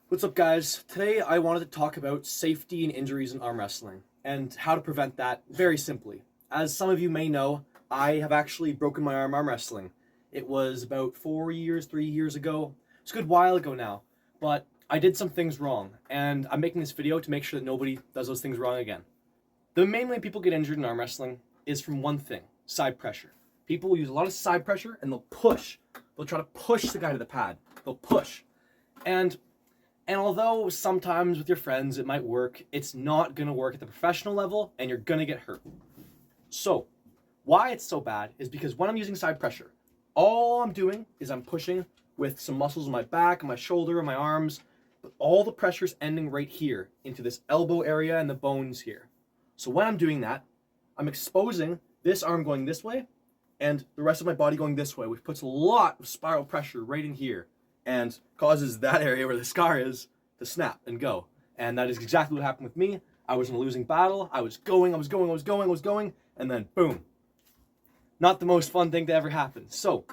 What's up, guys? Today I wanted to talk about safety and injuries in arm wrestling and how to prevent that very simply. As some of you may know, I have actually broken my arm wrestling. It was about 3 years ago. It's a good while ago now, but I did some things wrong, and I'm making this video to make sure that nobody does those things wrong again. The main way people get injured in arm wrestling is from one thing: side pressure. People use a lot of side pressure and they'll push. They'll try to push the guy to the pad. They'll push. And although sometimes with your friends it might work, it's not going to work at the professional level and you're going to get hurt. So, why it's so bad is because when I'm using side pressure, all I'm doing is I'm pushing with some muscles in my back, my shoulder, and my arms, but all the pressure's ending right here into this elbow area and the bones here. So when I'm doing that, I'm exposing this arm going this way and the rest of my body going this way, which puts a lot of spiral pressure right in here and causes that area where the scar is to snap and go. And that is exactly what happened with me. I was in a losing battle. I was going, and then boom. Not the most fun thing to ever happen. So,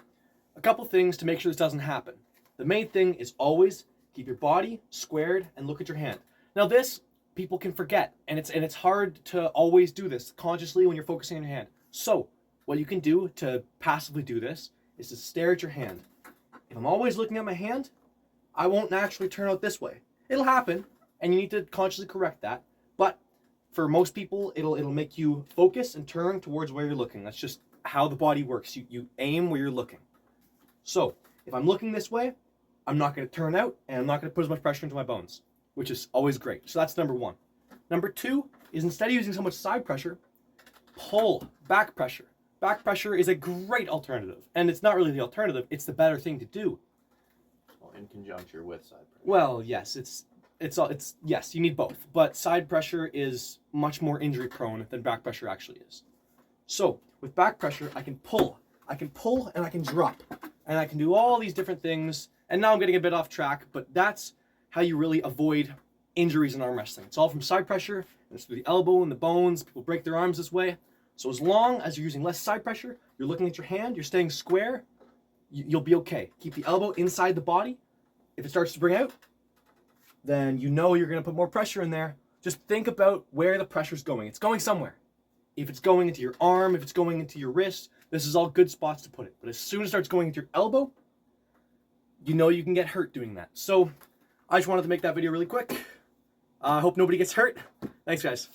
a couple things to make sure this doesn't happen. The main thing is always keep your body squared and look at your hand. Now this, people can forget, and it's hard to always do this consciously when you're focusing on your hand. So, what you can do to passively do this is to stare at your hand. If I'm always looking at my hand, I won't naturally turn out this way. It'll happen, and you need to consciously correct that. But for most people, it'll make you focus and turn towards where you're looking. That's just how the body works. You aim where you're looking. So if I'm looking this way, I'm not going to turn out, and I'm not going to put as much pressure into my bones, which is always great. So that's number one. Number two is, instead of using so much side pressure, pull back pressure. Back pressure is a great alternative, and it's not really the alternative, it's the better thing to do. Well, in conjunction with side pressure. Well, yes, yes, you need both, but side pressure is much more injury prone than back pressure actually is. So, with back pressure, I can pull and I can drop, and I can do all these different things, and now I'm getting a bit off track, but that's how you really avoid injuries in arm wrestling. It's all from side pressure, and it's through the elbow and the bones. People break their arms this way. So as long as you're using less side pressure, you're looking at your hand, you're staying square, you'll be okay. Keep the elbow inside the body. If it starts to bring out, then you know you're going to put more pressure in there. Just think about where the pressure's going. It's going somewhere. If it's going into your arm, if it's going into your wrist, this is all good spots to put it. But as soon as it starts going into your elbow, you know you can get hurt doing that. So I just wanted to make that video really quick. I hope nobody gets hurt. Thanks, guys.